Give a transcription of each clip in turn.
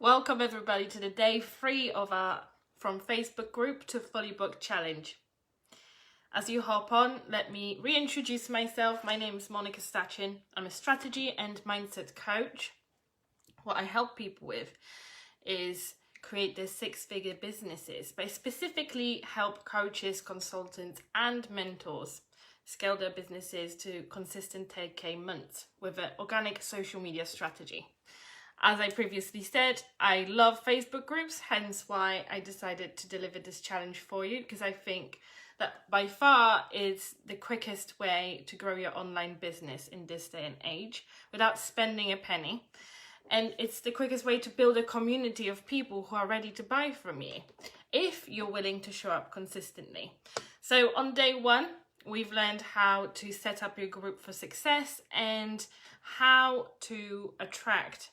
Welcome everybody to the day 3 of our From Facebook Group to Fully Booked Challenge. As you hop on, let me reintroduce myself. My name is Monica Stachin. I'm a strategy and mindset coach. What I help people with is create their 6-figure businesses, but I specifically help coaches, consultants and mentors scale their businesses to consistent 10K months with an organic social media strategy. As I previously said, I love Facebook groups, hence why I decided to deliver this challenge for you, because I think that by far is the quickest way to grow your online business in this day and age without spending a penny. And it's the quickest way to build a community of people who are ready to buy from you, if you're willing to show up consistently. So on day 1, we've learned how to set up your group for success and how to attract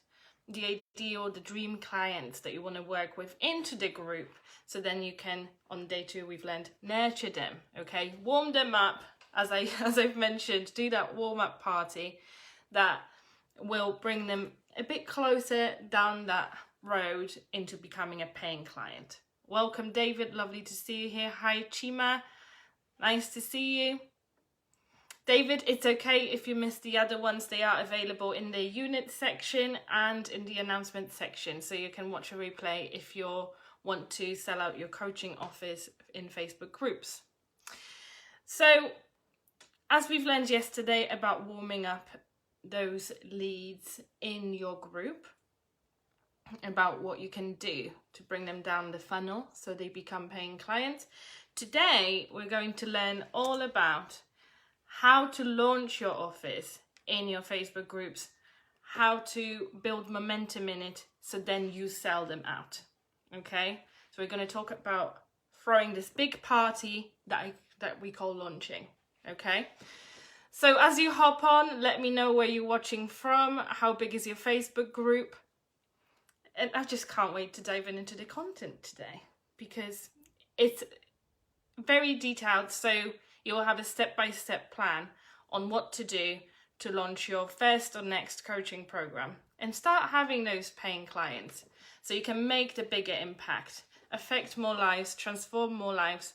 the ideal, the dream clients that you want to work with into the group. So then you can, on day 2, we've learned, nurture them, okay? Warm them up, as I've mentioned, do that warm-up party that will bring them a bit closer down that road into becoming a paying client. Welcome, David. Lovely to see you here. Hi, Chima. Nice to see you. David, it's okay if you missed the other ones. They are available in the unit section and in the announcement section. So you can watch a replay if you want to sell out your coaching offers in Facebook groups. So as we've learned yesterday about warming up those leads in your group, about what you can do to bring them down the funnel so they become paying clients, today we're going to learn all about how to launch your offers in your Facebook groups, how to build momentum in it so then you sell them out, okay? So we're going to talk about throwing this big party that we call launching, okay? So as you hop on, let me know where you're watching from, how big is your Facebook group, and I just can't wait to dive into the content today because it's very detailed, so you'll have a step-by-step plan on what to do to launch your first or next coaching program and start having those paying clients so you can make the bigger impact, affect more lives, transform more lives,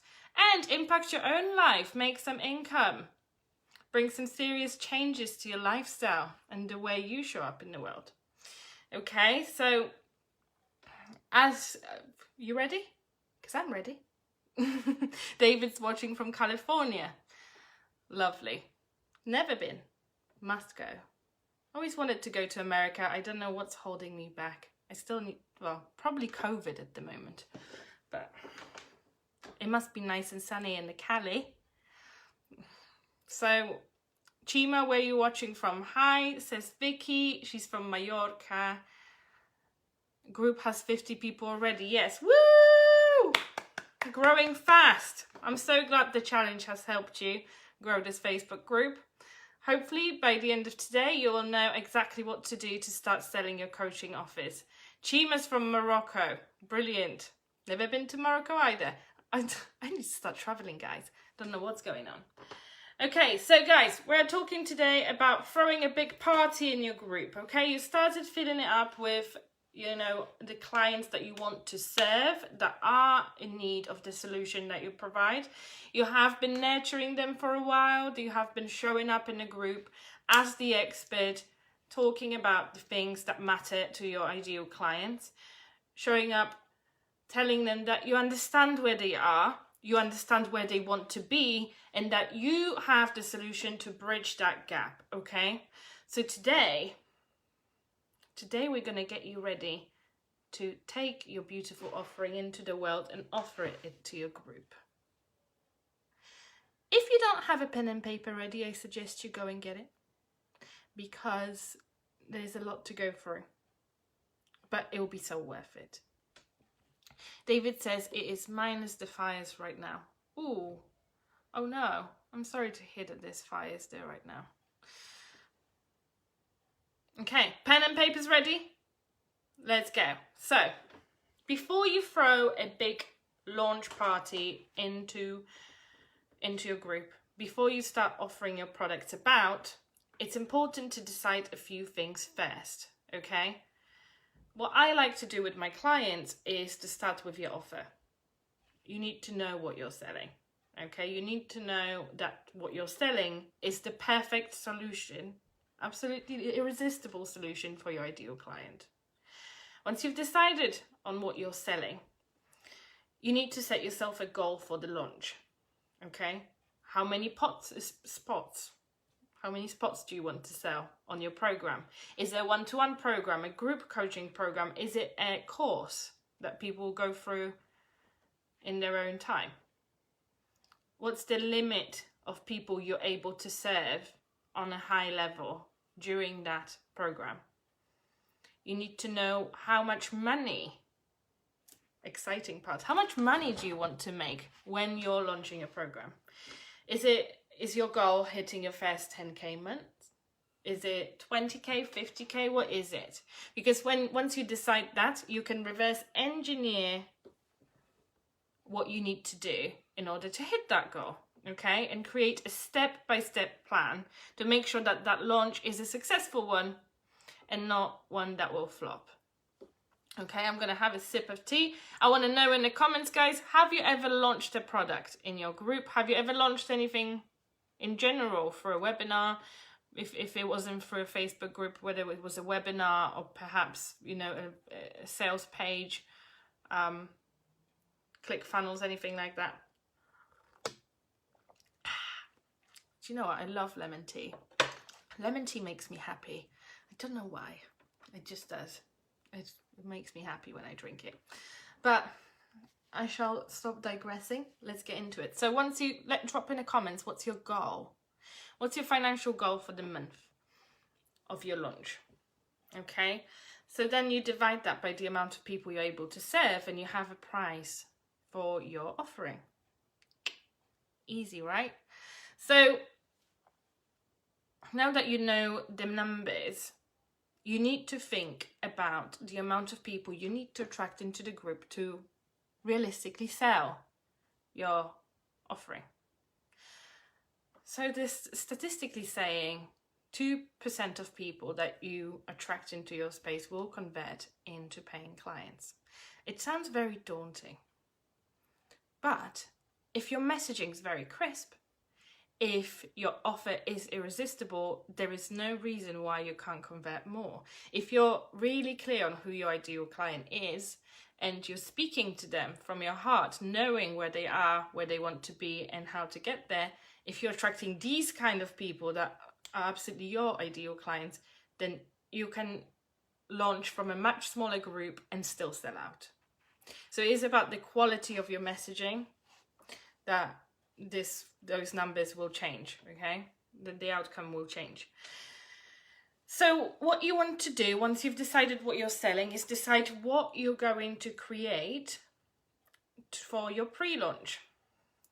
and impact your own life, make some income, bring some serious changes to your lifestyle and the way you show up in the world. Okay, so you ready? Because I'm ready. David's watching from California. Lovely. Never been. Must go. Always wanted to go to America. I don't know what's holding me back. I still need, well, probably COVID at the moment. But it must be nice and sunny in the Cali. So, Chima, where are you watching from? Hi, says Vicky. She's from Mallorca. Group has 50 people already. Yes. Woo! Growing fast. I'm so glad the challenge has helped you grow this Facebook group. Hopefully by the end of today you will know exactly what to do to start selling your coaching offers. Chima's from Morocco. Brilliant. Never been to Morocco either. I need to start traveling, guys. Don't know what's going on. Okay, so guys, we're talking today about throwing a big party in your group. Okay, you started filling it up with the clients that you want to serve that are in need of the solution that you provide. You have been nurturing them for a while. You have been showing up in a group as the expert, talking about the things that matter to your ideal clients, showing up, telling them that you understand where they are, you understand where they want to be, and that you have the solution to bridge that gap, okay? So today we're going to get you ready to take your beautiful offering into the world and offer it to your group. If you don't have a pen and paper ready, I suggest you go and get it because there's a lot to go through, but it will be so worth it. David says it is minus the fires right now. Ooh, oh no, I'm sorry to hear that there's fires there right now. Okay, pen and paper's ready? Let's go. So, before you throw a big launch party into your group, before you start offering your products about, it's important to decide a few things first, okay? what I like to do with my clients is to start with your offer. You need to know what you're selling. Okay, you need to know that what you're selling is the perfect solution, absolutely irresistible solution for your ideal client. Once you've decided on what you're selling, you need to set yourself a goal for the launch. Okay, how many spots? How many spots do you want to sell on your program? Is it a one-to-one program, a group coaching program? Is it a course that people go through in their own time? What's the limit of people you're able to serve on a high level during that program? You need to know how much money, exciting part, how much money do you want to make when you're launching a program? Is your goal hitting your first 10K month? Is it 20K, 50K? What is it? Because once you decide that, you can reverse engineer what you need to do in order to hit that goal, okay? And create a step-by-step plan to make sure that that launch is a successful one and not one that will flop. Okay, I'm gonna have a sip of tea. I wanna know in the comments, guys, have you ever launched a product in your group? Have you ever launched anything in general for a webinar? If it wasn't for a Facebook group, whether it was a webinar or perhaps, you know, a sales page, ClickFunnels, anything like that. Do you know what? I love lemon tea. Lemon tea makes me happy. I don't know why. It just does. It makes me happy when I drink it. But I shall stop digressing. Let's get into it. So drop in the comments, what's your goal? What's your financial goal for the month of your launch? Okay. So then you divide that by the amount of people you're able to serve and you have a price for your offering. Easy, right? So now that you know the numbers, you need to think about the amount of people you need to attract into the group to realistically sell your offering. So this statistically saying 2% of people that you attract into your space will convert into paying clients. It sounds very daunting. But if your messaging is very crisp, if your offer is irresistible, there is no reason why you can't convert more. If you're really clear on who your ideal client is and you're speaking to them from your heart, knowing where they are, where they want to be and how to get there, if you're attracting these kind of people that are absolutely your ideal clients, then you can launch from a much smaller group and still sell out. So it is about the quality of your messaging that those numbers will change, okay? The outcome will change. So what you want to do once you've decided what you're selling is decide what you're going to create for your pre-launch.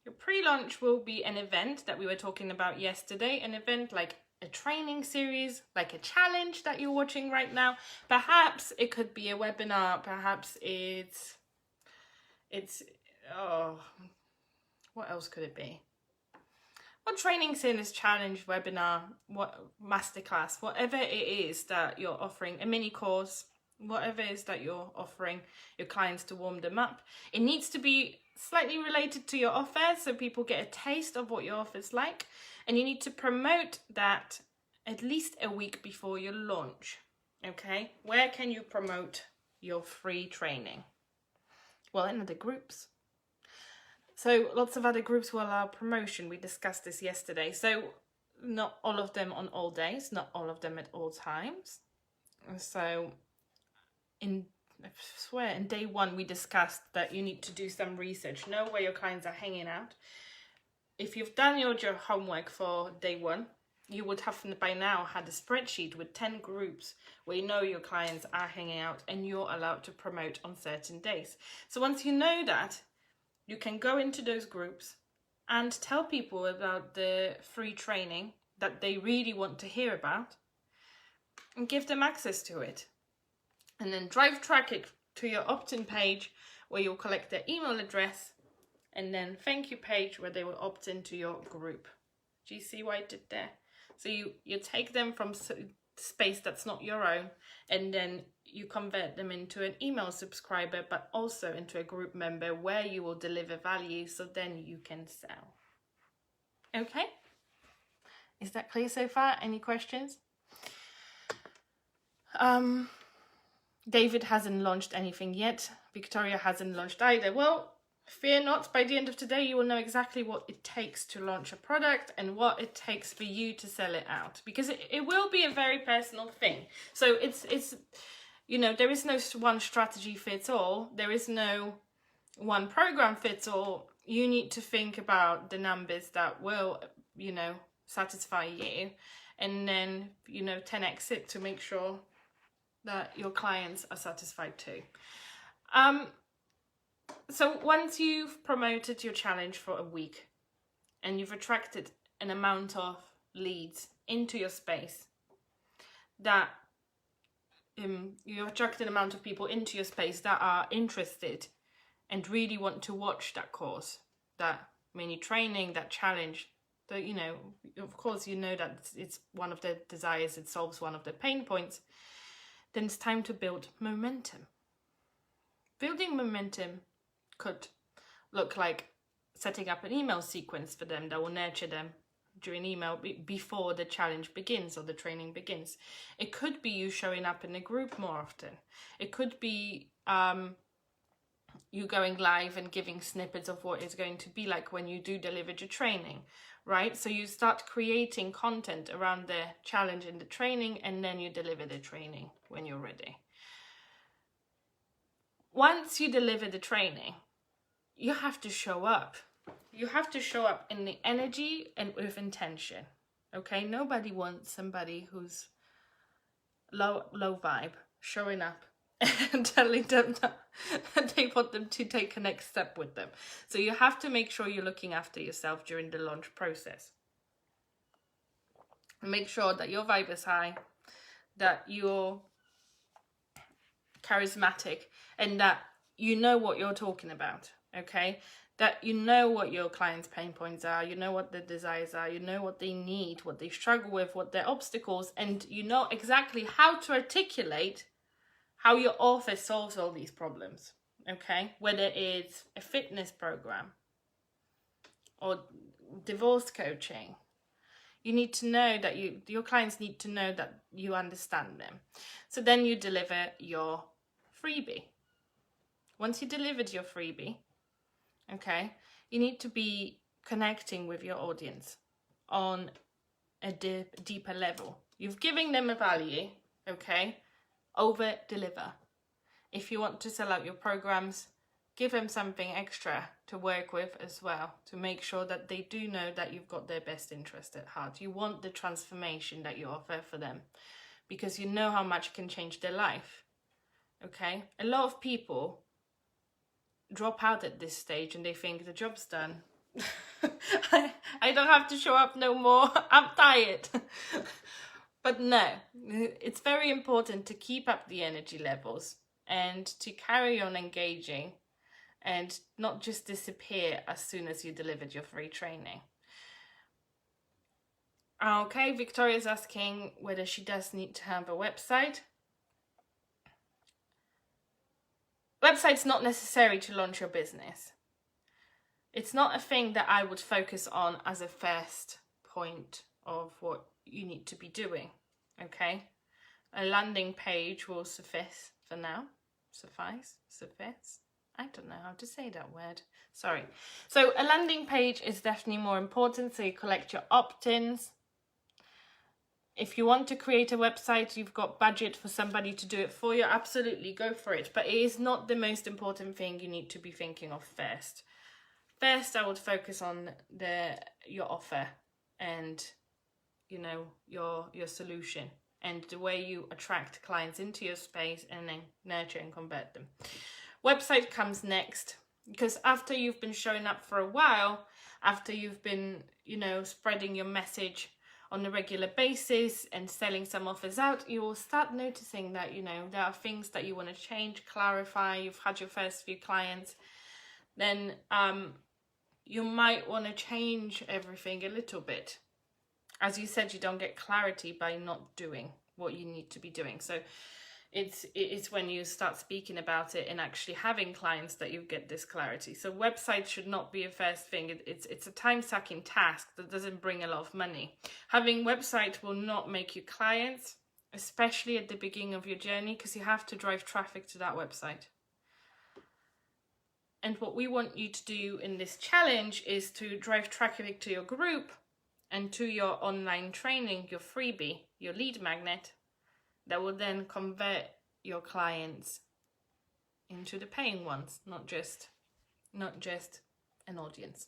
Your pre-launch will be an event that we were talking about yesterday, an event like a training series, like a challenge that you're watching right now. Perhaps it could be a webinar, perhaps it's what else could it be? What training series, challenge, webinar, what masterclass, whatever it is that you're offering, a mini course, whatever it is that you're offering your clients to warm them up. It needs to be slightly related to your offer so people get a taste of what your offer's like. And you need to promote that at least a week before your launch. Okay? Where can you promote your free training? Well, in other groups. So lots of other groups will allow promotion. We discussed this yesterday. So not all of them on all days, not all of them at all times. So in day one, we discussed that you need to do some research, know where your clients are hanging out. If you've done your homework for day one, you would have by now had a spreadsheet with 10 groups where you know your clients are hanging out and you're allowed to promote on certain days. So once you know that, you can go into those groups and tell people about the free training that they really want to hear about and give them access to it. And then drive traffic to your opt-in page where you'll collect their email address and then thank you page where they will opt into your group. Do you see what I did there? So you take them from space that's not your own, and then you convert them into an email subscriber, but also into a group member where you will deliver value, so then you can sell. Okay? Is that clear so far? Any questions? David hasn't launched anything yet. Victoria hasn't launched either. Well, fear not. By the end of today, you will know exactly what it takes to launch a product and what it takes for you to sell it out, because it will be a very personal thing. So it's there is no one strategy fits all. There is no one program fits all. You need to think about the numbers that will, satisfy you, and then, 10x it to make sure that your clients are satisfied too. So once you've promoted your challenge for a week and you've attracted an amount of leads into your space, that you attract an amount of people into your space that are interested and really want to watch that course, that mini training, that challenge, that, of course, that it's one of their desires, it solves one of their pain points, then it's time to build momentum. Building momentum could look like setting up an email sequence for them that will nurture them during email before the challenge begins or the training begins. It could be you showing up in a group more often. It could be you going live and giving snippets of what it's going to be like when you do deliver your training, right? So you start creating content around the challenge and the training, and then you deliver the training when you're ready. Once you deliver the training, you have to show up. You have to show up in the energy and with intention, okay? Nobody wants somebody who's low vibe showing up and telling them that they want them to take a next step with them. So you have to make sure you're looking after yourself during the launch process. Make sure that your vibe is high, that you're charismatic, and that you know what you're talking about, okay? That you know what your clients' pain points are, you know what their desires are, you know what they need, what they struggle with, what their obstacles, and you know exactly how to articulate how your offer solves all these problems, okay? Whether it's a fitness program or divorce coaching, you need to know that your clients need to know that you understand them. So then you deliver your freebie. Once you delivered your freebie, okay, you need to be connecting with your audience on a deeper level. You've given them a value, okay? Over deliver. If you want to sell out your programs, give them something extra to work with as well, to make sure that they do know that you've got their best interest at heart. You want the transformation that you offer for them, because you know how much can change their life, okay? A lot of people drop out at this stage and they think the job's done. I don't have to show up no more. I'm tired. But no, it's very important to keep up the energy levels and to carry on engaging and not just disappear as soon as you delivered your free training. Okay, Victoria's asking whether she does need to have a website. Website's not necessary to launch your business. It's not a thing that I would focus on as a first point of what you need to be doing, okay? A landing page will suffice for now. Suffice? I don't know how to say that word. Sorry. So a landing page is definitely more important, so you collect your opt-ins. If you want to create a website, you've got budget for somebody to do it for you, absolutely go for it. But it is not the most important thing you need to be thinking of first. First, I would focus on your offer and your solution and the way you attract clients into your space and then nurture and convert them. Website comes next, because after you've been showing up for a while, after you've been, spreading your message on a regular basis and selling some offers out, you will start noticing that, there are things that you want to change, clarify. You've had your first few clients, then you might want to change everything a little bit. As you said, you don't get clarity by not doing. what you need to be doing. So it's when you start speaking about it and actually having clients that you get this clarity. So website should not be a first thing. It's a time-sucking task that doesn't bring a lot of money. Having website will not make you clients, especially at the beginning of your journey, because you have to drive traffic to that website. And what we want you to do in this challenge is to drive traffic to your group and to your online training, your freebie, your lead magnet, that will then convert your clients into the paying ones, not just an audience.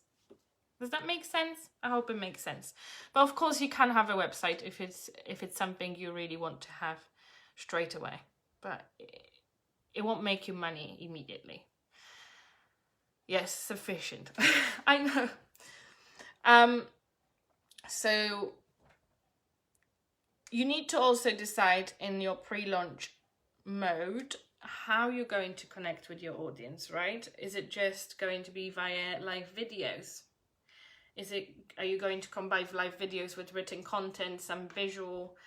Does that make sense? I hope it makes sense. But of course you can have a website if it's something you really want to have straight away. But it won't make you money immediately. Yes, sufficient. I know. So you need to also decide in your pre-launch mode how you're going to connect with your audience, right? Is it just going to be via live videos? Are you going to combine live videos with written content, some visual,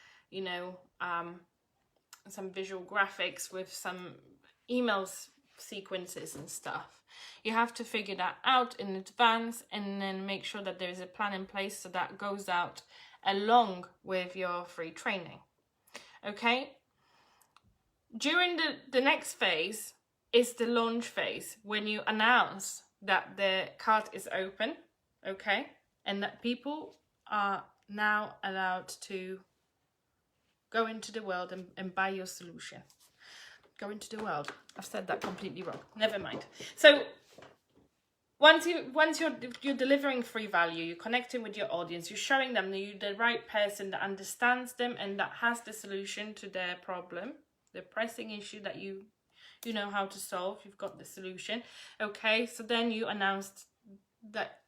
some visual graphics with some emails sequences and stuff? You have to figure that out in advance and then make sure that there is a plan in place so that goes out along with your free training. Okay? During the next phase is the launch phase, when you announce that the cart is open, okay? And that people are now allowed to go into the world and buy your solution. Go into the world. I've said that completely wrong. Never mind. So once you're delivering free value, you're connecting with your audience, you're showing them that you're the right person that understands them and that has the solution to their problem, the pressing issue that you know how to solve, you've got the solution. Okay, so then you announced that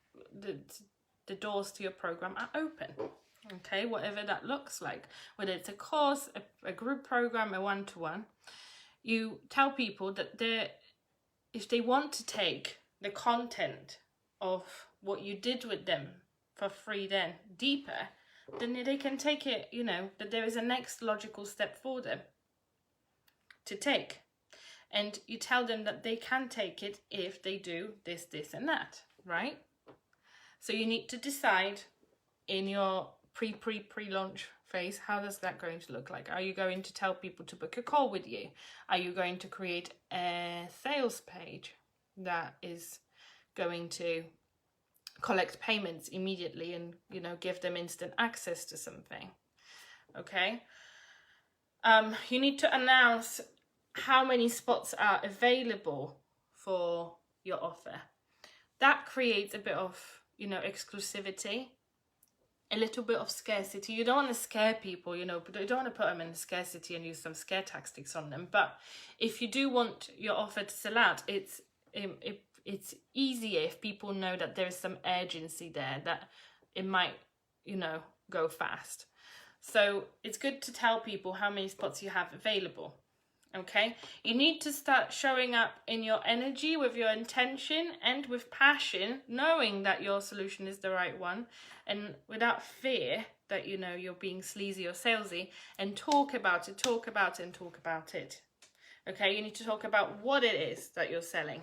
the doors to your program are open. Okay, whatever that looks like, whether it's a course, a group program, a one-to-one, you tell people that if they want to take the content of what you did with them for free then deeper, then they can take it, that there is a next logical step for them to take. And you tell them that they can take it if they do this, this and that, right? So you need to decide in your pre-launch phase, how is that going to look like? Are you going to tell people to book a call with you? Are you going to create a sales page that is going to collect payments immediately and give them instant access to something? Okay. You need to announce how many spots are available for your offer. That creates a bit of exclusivity, a little bit of scarcity. You don't want to scare people, but you don't want to put them in scarcity and use some scare tactics on them. But if you do want your offer to sell out, it's easier if people know that there is some urgency there, that it might, go fast. So it's good to tell people how many spots you have available. Okay, you need to start showing up in your energy, with your intention and with passion, knowing that your solution is the right one, and without fear that you're being sleazy or salesy, and talk about it. Okay, you need to talk about what it is that you're selling.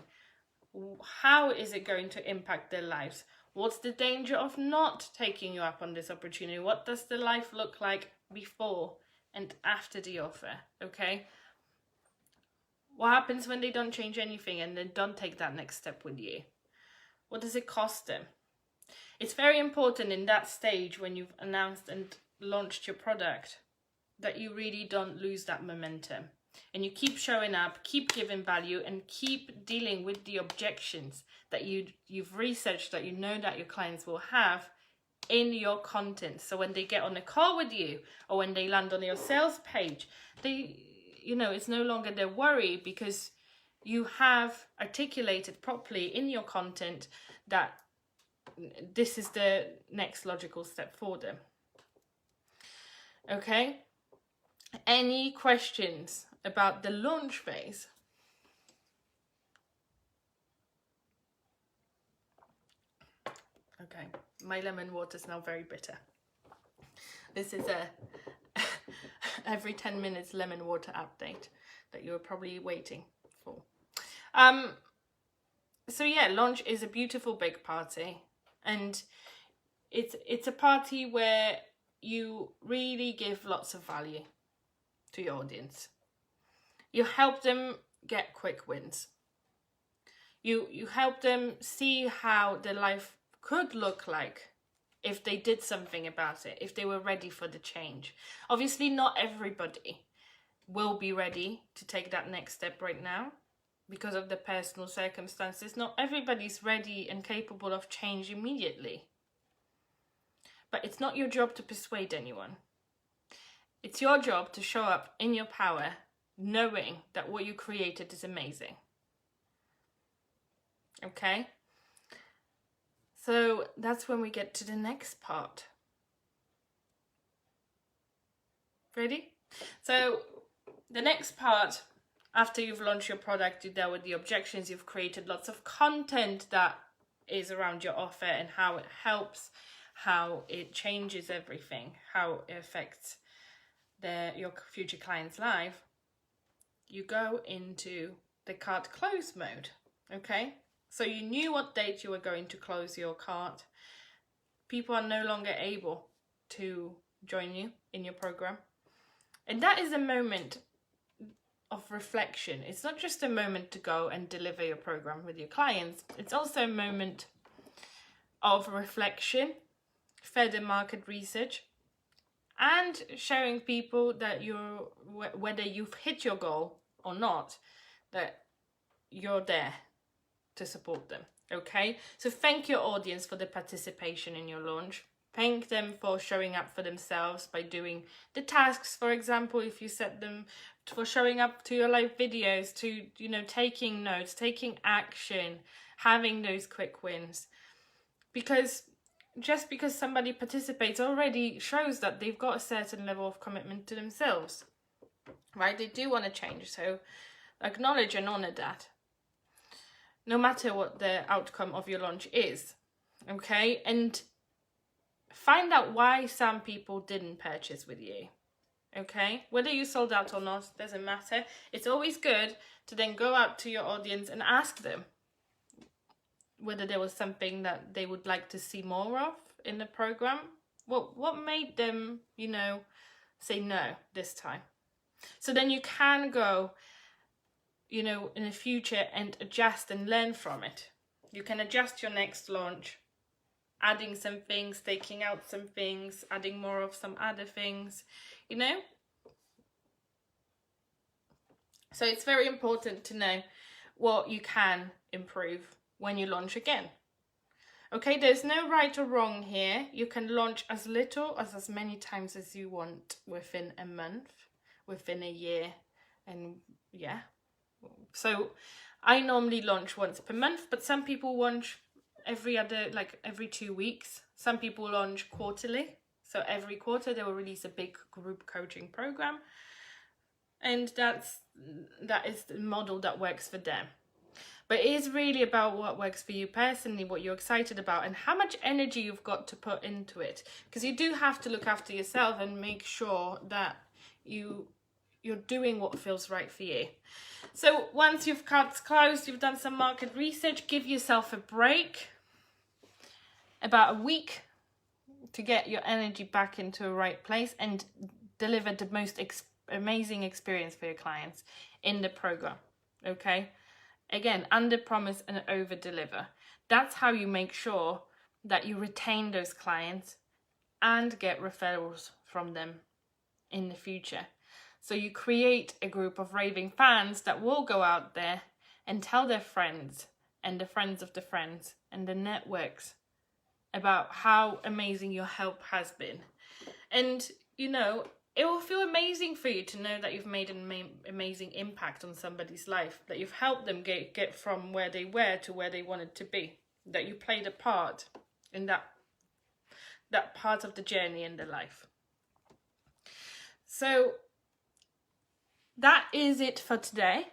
How is it going to impact their lives? What's the danger of not taking you up on this opportunity? What does the life look like before and after the offer? Okay. What happens when they don't change anything and then don't take that next step with you? What does it cost them? It's very important in that stage, when you've announced and launched your product, that you really don't lose that momentum. And you keep showing up, keep giving value, and keep dealing with the objections that you've researched, that that your clients will have in your content. So when they get on a call with you, or when they land on your sales page, it's no longer their worry, because you have articulated properly in your content that this is the next logical step for them. Okay? Any questions about the launch phase? Okay, my lemon water is now very bitter. This is every 10 minutes lemon water update that you're probably waiting for. So yeah, launch is a beautiful big party, and it's a party where you really give lots of value to your audience. You help them get quick wins. You help them see how their life could look like if they did something about it, if they were ready for the change. Obviously, not everybody will be ready to take that next step right now because of the personal circumstances. Not everybody's ready and capable of change immediately. But it's not your job to persuade anyone. It's your job to show up in your power, knowing that what you created is amazing. Okay? So that's when we get to the next part. Ready? So the next part, after you've launched your product, you dealt with the objections, you've created lots of content that is around your offer and how it helps, how it changes everything, how it affects your future client's life. You go into the cart close mode, okay? So you knew what date you were going to close your cart. People are no longer able to join you in your program. And that is a moment of reflection. It's not just a moment to go and deliver your program with your clients. It's also a moment of reflection, further market research, and showing people that whether you've hit your goal or not, that you're there to support them. Okay, so thank your audience for the participation in your launch. Thank them for showing up for themselves by doing the tasks, for example, if you set them, for showing up to your live videos, to, you know, taking notes, taking action, having those quick wins. Because just because somebody participates already shows that they've got a certain level of commitment to themselves, right? They do want to change, so acknowledge and honor that, no matter what the outcome of your launch is, okay? And find out why some people didn't purchase with you, okay? Whether you sold out or not, doesn't matter. It's always good to then go out to your audience and ask them whether there was something that they would like to see more of in the program. What made them, you know, say no this time? So then you can go, you know, in the future and adjust and learn from it. You can adjust your next launch, adding some things, taking out some things, adding more of some other things, you know? So it's very important to know what you can improve when you launch again. Okay, there's no right or wrong here. You can launch as little as many times as you want within a month, within a year, and yeah. So I normally launch once per month, but some people launch every 2 weeks. Some people launch quarterly. So every quarter they will release a big group coaching program. And that is the model that works for them. But it is really about what works for you personally, what you're excited about, and how much energy you've got to put into it. Because you do have to look after yourself and make sure that you're doing what feels right for you. So once you've carts closed, you've done some market research, give yourself a break, about a week, to get your energy back into the right place and deliver the most amazing experience for your clients in the program, okay? Again, under promise and over deliver. That's how you make sure that you retain those clients and get referrals from them in the future. So you create a group of raving fans that will go out there and tell their friends and the friends of the friends and the networks about how amazing your help has been. And, you know, it will feel amazing for you to know that you've made an amazing impact on somebody's life, that you've helped them get from where they were to where they wanted to be, that you played a part in that part of the journey in their life. So that is it for today.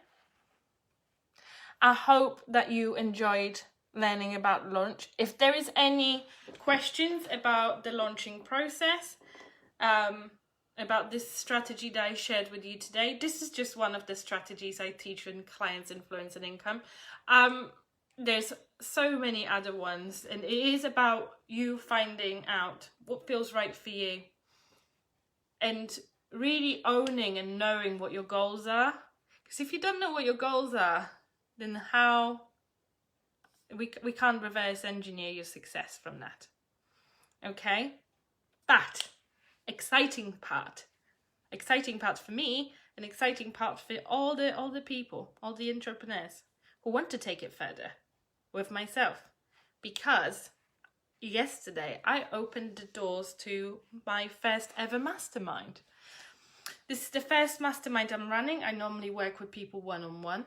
I hope that you enjoyed learning about launch. If there is any questions about the launching process, about this strategy that I shared with you today. This is just one of the strategies I teach in clients, influence and income. There's so many other ones, and it is about you finding out what feels right for you and really owning and knowing what your goals are. Because if you don't know what your goals are, then how we can't reverse engineer your success from that. Okay? But exciting part for me, an exciting part for all the people, all the entrepreneurs who want to take it further with myself, because yesterday I opened the doors to my first ever mastermind. This is the first mastermind I'm running. I normally work with people one-on-one,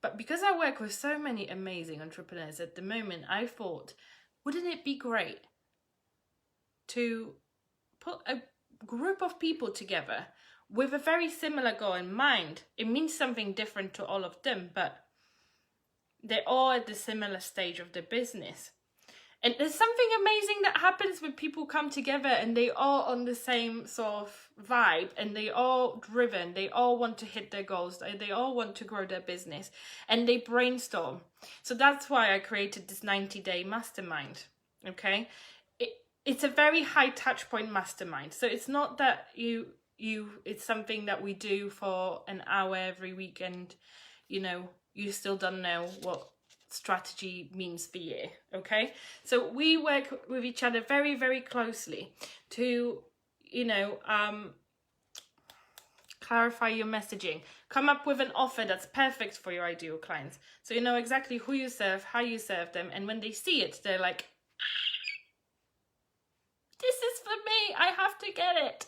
but because I work with so many amazing entrepreneurs at the moment, I thought, wouldn't it be great to put a group of people together with a very similar goal in mind? It means something different to all of them, but they're all at the similar stage of the business. And there's something amazing that happens when people come together and they all on the same sort of vibe, and they all driven, they all want to hit their goals, they all want to grow their business, and they brainstorm. So that's why I created this 90-day mastermind, okay? It's a very high touch point mastermind. So it's not that it's something that we do for an hour every week and, you still don't know what strategy means for you, okay? So we work with each other very, very closely to, clarify your messaging, come up with an offer that's perfect for your ideal clients. So you know exactly who you serve, how you serve them, and when they see it, they're like, this is for me, I have to get it.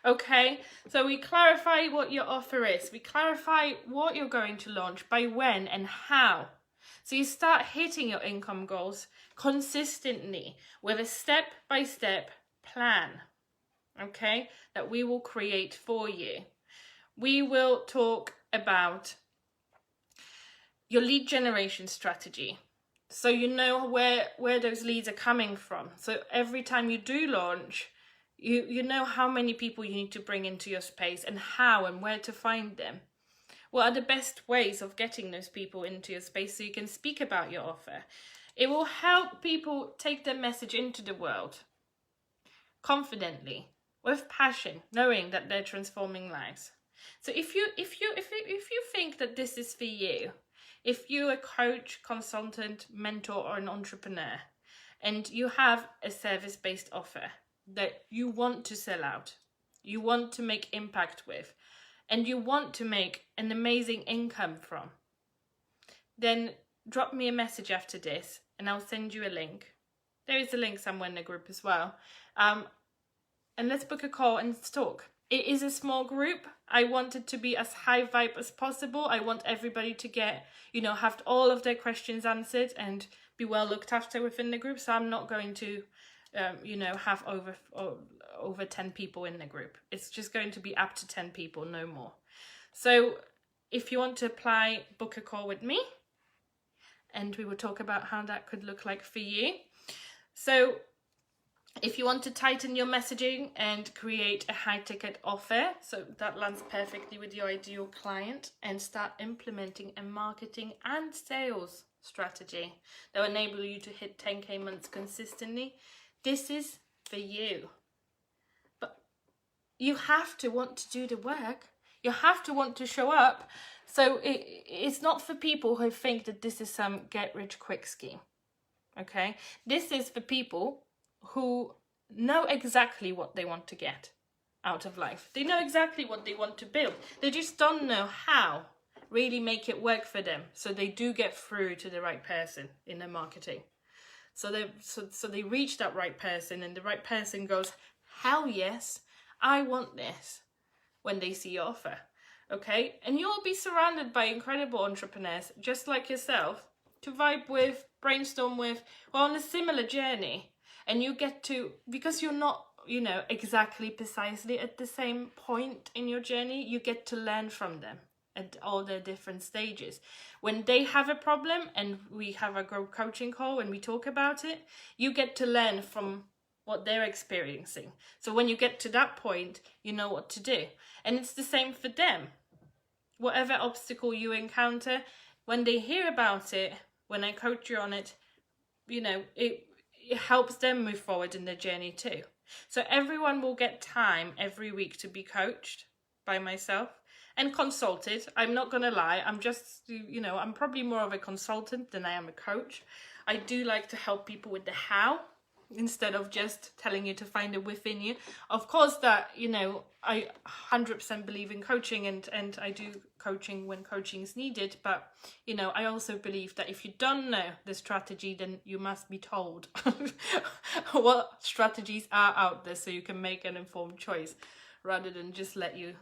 Okay, so we clarify what your offer is. We clarify what you're going to launch, by when and how. So you start hitting your income goals consistently with a step-by-step plan, okay, that we will create for you. We will talk about your lead generation strategy, so you know where those leads are coming from. So every time you do launch, you know how many people you need to bring into your space and how and where to find them. What are the best ways of getting those people into your space so you can speak about your offer? It will help people take their message into the world confidently, with passion, knowing that they're transforming lives. So if you think that this is for you, if you're a coach, consultant, mentor, or an entrepreneur, and you have a service-based offer that you want to sell out, you want to make impact with, and you want to make an amazing income from, then drop me a message after this and I'll send you a link. There is a link somewhere in the group as well. And let's book a call and let's talk. It is a small group. I want it to be as high vibe as possible. I want everybody to get, have all of their questions answered and be well looked after within the group. So I'm not going to, have over 10 people in the group. It's just going to be up to 10 people, no more. So if you want to apply, book a call with me and we will talk about how that could look like for you. So if you want to tighten your messaging and create a high ticket offer, so that lands perfectly with your ideal client, and start implementing a marketing and sales strategy that will enable you to hit 10K months consistently, this is for you. But you have to want to do the work. You have to want to show up. So it's not for people who think that this is some get rich quick scheme. Okay? This is for people who know exactly what they want to get out of life. They know exactly what they want to build. They just don't know how really make it work for them, so they do get through to the right person in their marketing. So they reach that right person, and the right person goes, hell yes, I want this, when they see your offer. Okay? And you'll be surrounded by incredible entrepreneurs just like yourself to vibe with, brainstorm with, or on a similar journey. And you get to, because you're not, exactly precisely at the same point in your journey, you get to learn from them at all their different stages. When they have a problem and we have a group coaching call and we talk about it, you get to learn from what they're experiencing. So when you get to that point, you know what to do. And it's the same for them. Whatever obstacle you encounter, when they hear about it, when I coach you on it, you know, it helps them move forward in their journey too. So everyone will get time every week to be coached by myself and consulted. I'm not going to lie. I'm just, you know, I'm probably more of a consultant than I am a coach. I do like to help people with the how instead of just telling you to find it within you. Of course that, you know, I 100% believe in coaching and I do coaching when coaching is needed. But, you know, I also believe that if you don't know the strategy, then you must be told what strategies are out there so you can make an informed choice rather than just let you,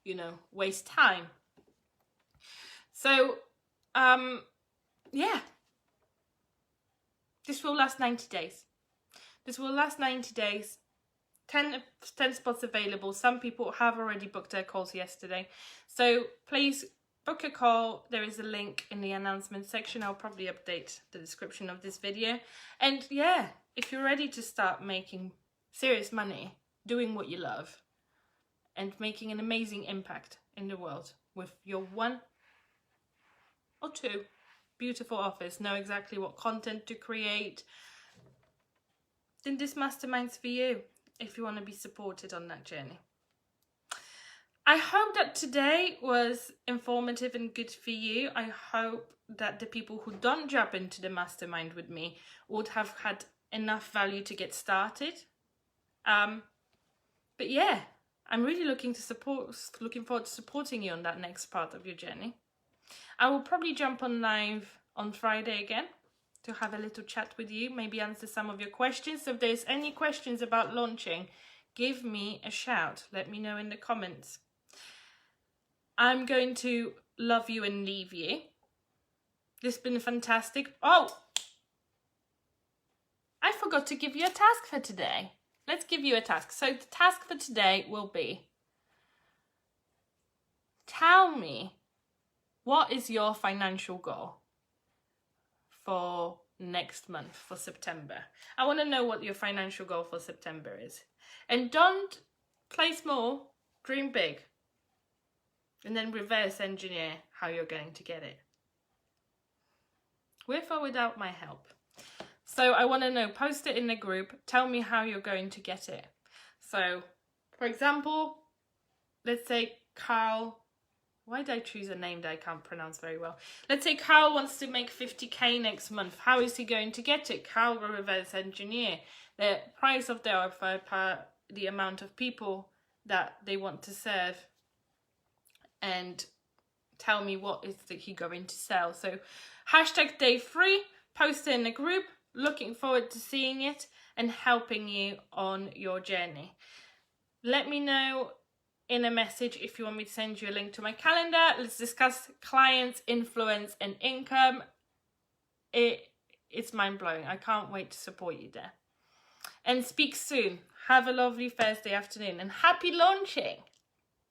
you know, waste time. So, yeah, this will last 90 days. This will last 90 days. 10 spots available. Some people have already booked their calls yesterday. So please book a call. There is a link in the announcement section. I'll probably update the description of this video. And yeah, if you're ready to start making serious money, doing what you love, and making an amazing impact in the world with your 1 or 2 beautiful offers, know exactly what content to create, then this mastermind's for you if you want to be supported on that journey. I hope that today was informative and good for you. I hope that the people who don't jump into the mastermind with me would have had enough value to get started. But yeah, I'm really looking forward to supporting you on that next part of your journey. I will probably jump on live on Friday again to have a little chat with you, maybe answer some of your questions. So if there's any questions about launching, give me a shout. Let me know in the comments. I'm going to love you and leave you. This has been fantastic. Oh, I forgot to give you a task for today. Let's give you a task. So the task for today will be, tell me, what is your financial goal for next month, for September? I want to know what your financial goal for September is. And don't play small, dream big. And then reverse engineer how you're going to get it. With or without my help. So I want to know, post it in the group, tell me how you're going to get it. So, for example, let's say Carl, why did I choose a name that I can't pronounce very well? Let's say Carl wants to make 50k next month. How is he going to get it? Carl will reverse engineer the price of their offer per the amount of people that they want to serve and tell me what is he going to sell. So hashtag day 3, post it in the group. Looking forward to seeing it and helping you on your journey. Let me know in a message if you want me to send you a link to my calendar. Let's discuss clients, influence and income. It's mind-blowing. I can't wait to support you there. And speak soon. Have a lovely Thursday afternoon and happy launching.